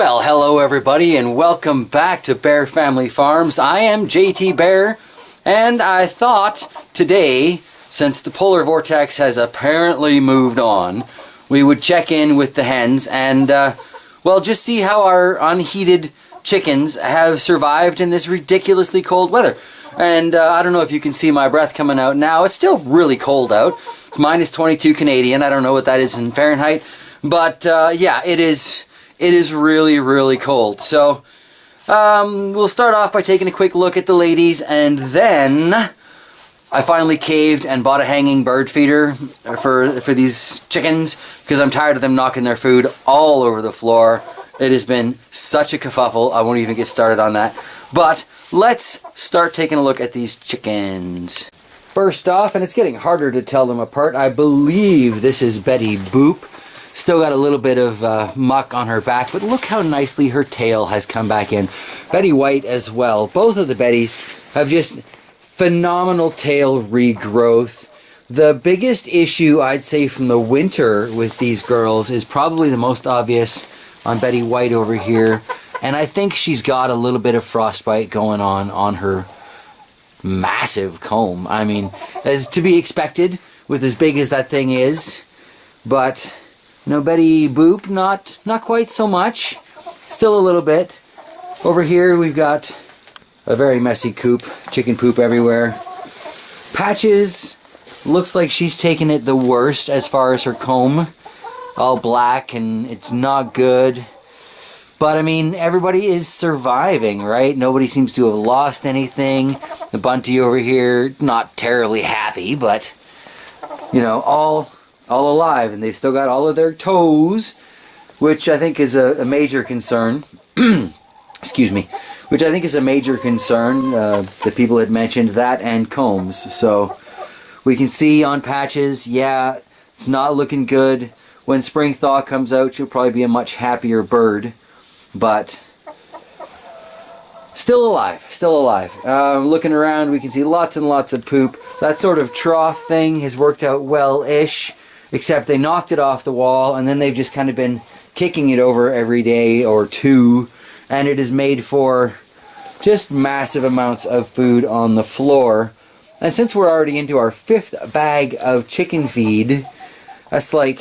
Well, hello everybody and welcome back to Bear Family Farms. I am JT Bear, and I thought today, since the polar vortex has apparently moved on, we would check in with the hens and, well, just see how our unheated chickens have survived in this ridiculously cold weather. And I don't know if you can see my breath coming out now. It's still really cold out. It's minus 22 Canadian. I don't know what that is in Fahrenheit. But yeah, it is really cold. So we'll start off by taking a quick look at the ladies, and then I finally caved and bought a hanging bird feeder for these chickens because I'm tired of them knocking their food all over the floor. It has been such a kerfuffle. I won't even get started on that. But let's start taking a look at these chickens. First off, and it's getting harder to tell them apart, I believe this is Betty Boop. Still got a little bit of muck on her back, but look how nicely her tail has come back in. Betty White as well. Both of the Bettys have just phenomenal tail regrowth. The biggest issue, I'd say, from the winter with these girls is probably the most obvious on Betty White over here. And I think she's got a little bit of frostbite going on her massive comb. I mean, as to be expected with as big as that thing is. But no, Betty Boop, not quite so much. Still a little bit. Over here we've got a very messy coop. Chicken poop everywhere. Patches, looks like she's taken it the worst as far as her comb. All black and it's not good. But I mean, everybody is surviving, right? Nobody seems to have lost anything. The Bunty over here, not terribly happy, but you know, all alive, and they've still got all of their toes, which I think is a major concern. Excuse me. Which I think is a major concern. The people had mentioned that and combs. So we can see on Patches, yeah, it's not looking good. When spring thaw comes out, she'll probably be a much happier bird. But still alive, still alive. Looking around, we can see lots and lots of poop. That sort of trough thing has worked out well-ish, except they knocked it off the wall, and then they've just kind of been kicking it over every day or two, and it has made for just massive amounts of food on the floor. And since we're already into our 5th bag of chicken feed, that's like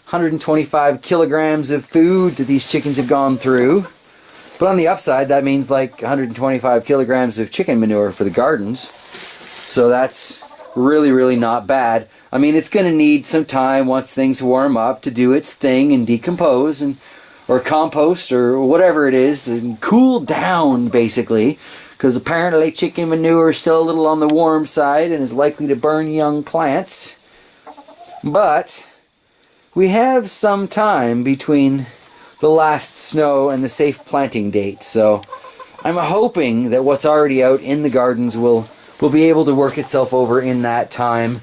125 kilograms of food that these chickens have gone through. But on the upside, that means like 125 kilograms of chicken manure for the gardens. So that's really not bad. I mean, it's going to need some time once things warm up to do its thing and decompose or compost or whatever it is and cool down, basically. Because apparently chicken manure is still a little on the warm side and is likely to burn young plants. But we have some time between the last snow and the safe planting date, so I'm hoping that what's already out in the gardens will be able to work itself over in that time,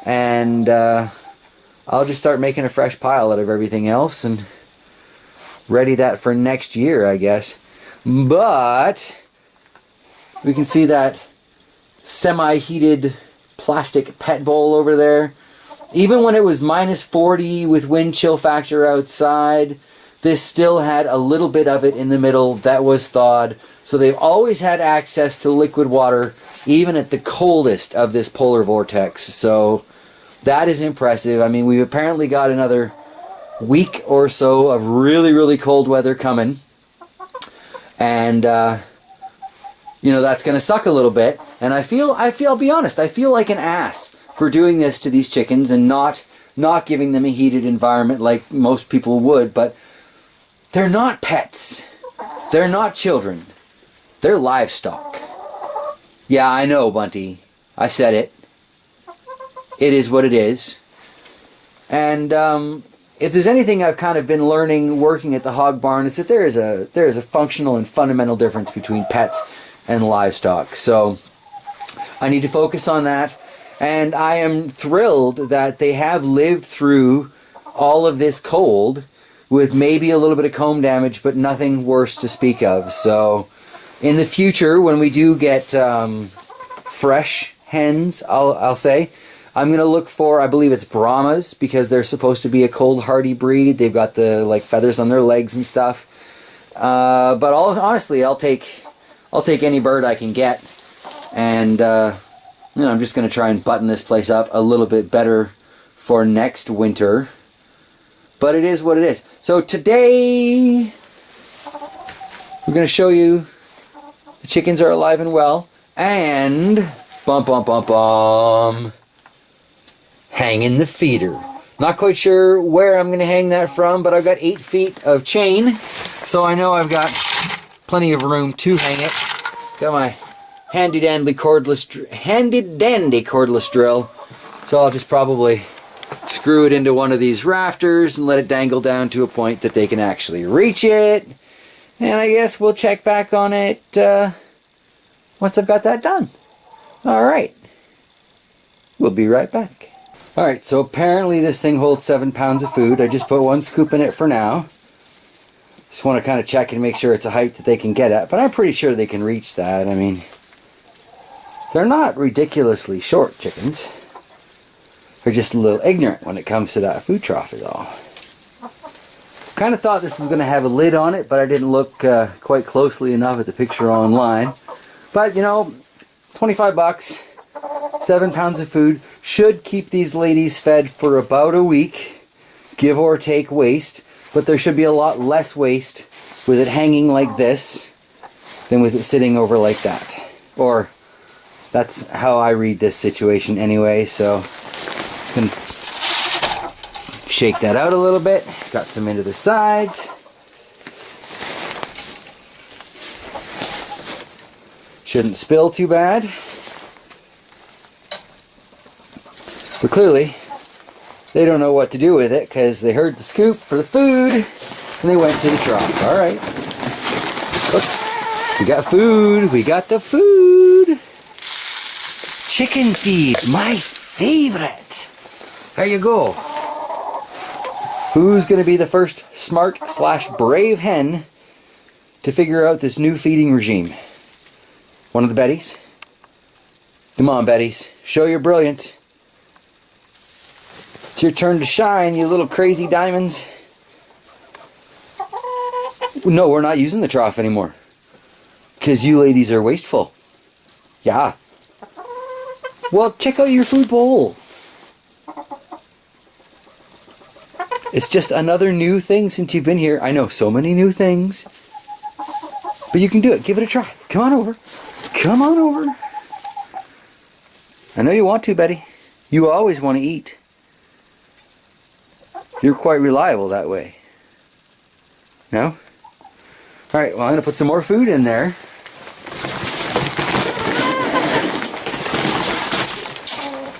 and I'll just start making a fresh pile out of everything else and ready that for next year, I guess. But we can see that semi-heated plastic pet bowl over there. Even when it was minus 40 with wind chill factor outside, this still had a little bit of it in the middle that was thawed. So they've always had access to liquid water, even at the coldest of this polar vortex. So that is impressive. I mean, we've apparently got another week or so of really cold weather coming. And, you know, that's going to suck a little bit. And I'll be honest, I feel like an ass for doing this to these chickens and not giving them a heated environment like most people would. But they're not pets. They're not children. They're livestock. Yeah, I know, Bunty. I said it. It is what it is. And if there's anything I've kind of been learning working at the hog barn, is that there is a functional and fundamental difference between pets and livestock. So I need to focus on that. And I am thrilled that they have lived through all of this cold with maybe a little bit of comb damage, but nothing worse to speak of. So in the future, when we do get fresh hens, I'll say, I'm going to look for, I believe it's Brahmas, because they're supposed to be a cold hardy breed. They've got the like feathers on their legs and stuff. But honestly, I'll take any bird I can get, and I'm just going to try and button this place up a little bit better for next winter. But it is what it is. So today, we're going to show you the chickens are alive and well, and hanging the feeder. Not quite sure where I'm going to hang that from, but I've got 8 feet of chain, so I know I've got plenty of room to hang it. Got my handy dandy cordless drill, so I'll just probably screw it into one of these rafters and let it dangle down to a point that they can actually reach it. And I guess we'll check back on it once I've got that done. Alright. We'll be right back. Alright, so apparently this thing holds 7 pounds of food. I just put 1 scoop in it for now. Just want to kind of check and make sure it's a height that they can get at. But I'm pretty sure they can reach that. I mean, they're not ridiculously short chickens. They're just a little ignorant when it comes to that food trough is all. Kind of thought this was going to have a lid on it, but I didn't look quite closely enough at the picture online. But, you know, 25 bucks, 7 pounds of food, should keep these ladies fed for about a week, give or take waste. But there should be a lot less waste with it hanging like this than with it sitting over like that. Or, that's how I read this situation anyway, so just going to shake that out a little bit. Got some into the sides. Shouldn't spill too bad. But clearly, they don't know what to do with it because they heard the scoop for the food and they went to the trough. Alright. Look, we got food. We got the food. Chicken feed, my favorite. There you go. Who's going to be the first smart/brave hen to figure out this new feeding regime? One of the Bettys? Come on, Bettys. Show your brilliance. It's your turn to shine, you little crazy diamonds. No, we're not using the trough anymore. Because you ladies are wasteful. Yeah. Well, check out your food bowl. It's just another new thing since you've been here. I know, so many new things. But you can do it. Give it a try. Come on over. Come on over. I know you want to, Betty. You always want to eat. You're quite reliable that way. No? Alright, well I'm going to put some more food in there.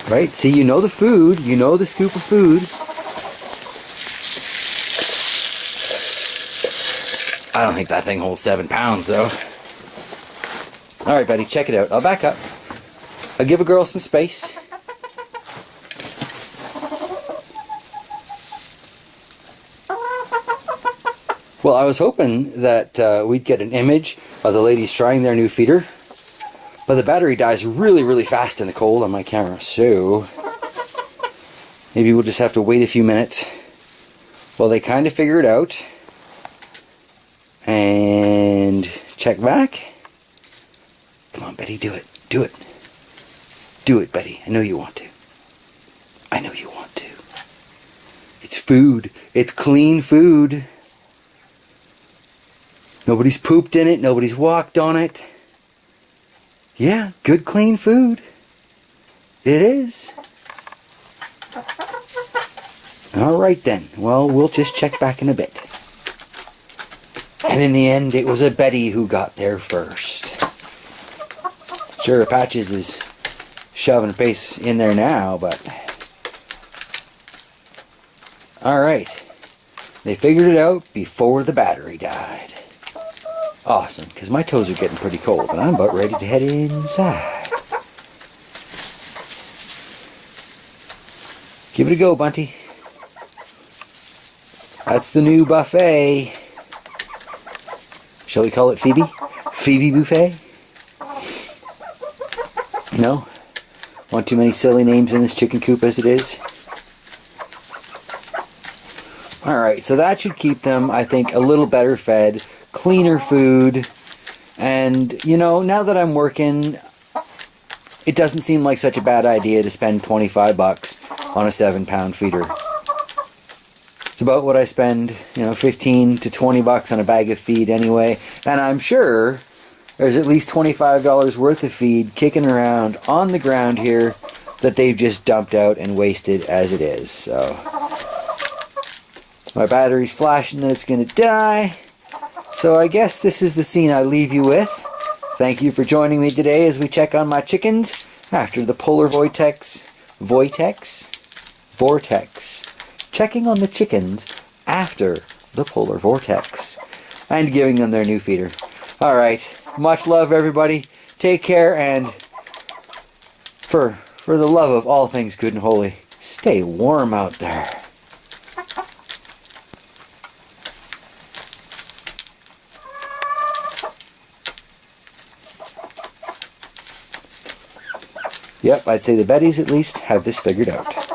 Right, see, you know the food. You know the scoop of food. I don't think that thing holds 7 pounds, though. Alright, Betty, check it out. I'll back up. I'll give a girl some space. Well, I was hoping that we'd get an image of the ladies trying their new feeder. But the battery dies really, really fast in the cold on my camera, so maybe we'll just have to wait a few minutes while they kind of figure it out. And check back. Come on, Betty, do it. Do it. Do it, Betty. I know you want to. I know you want to. It's food. It's clean food. Nobody's pooped in it. Nobody's walked on it. Yeah, good clean food. It is. Alright then. Well, we'll just check back in a bit. And in the end, it was a Betty who got there first. Sure, Patches is shoving a face in there now, but... Alright. They figured it out before the battery died. Awesome, because my toes are getting pretty cold, and I'm about ready to head inside. Give it a go, Bunty. That's the new buffet. Shall we call it Phoebe? Phoebe Buffet? No? Want too many silly names in this chicken coop as it is? Alright, so that should keep them, I think, a little better fed, cleaner food, and, you know, now that I'm working, it doesn't seem like such a bad idea to spend 25 bucks on a 7-pound feeder. It's about what I spend, you know, 15 to 20 bucks on a bag of feed anyway, and I'm sure there's at least $25 worth of feed kicking around on the ground here that they've just dumped out and wasted as it is. So my battery's flashing that it's going to die. So I guess this is the scene I leave you with. Thank you for joining me today as we check on my chickens after the polar vortex. Checking on the chickens after the polar vortex and giving them their new feeder. Alright, much love everybody. Take care, and for the love of all things good and holy, stay warm out there. Yep, I'd say the Bettys at least have this figured out.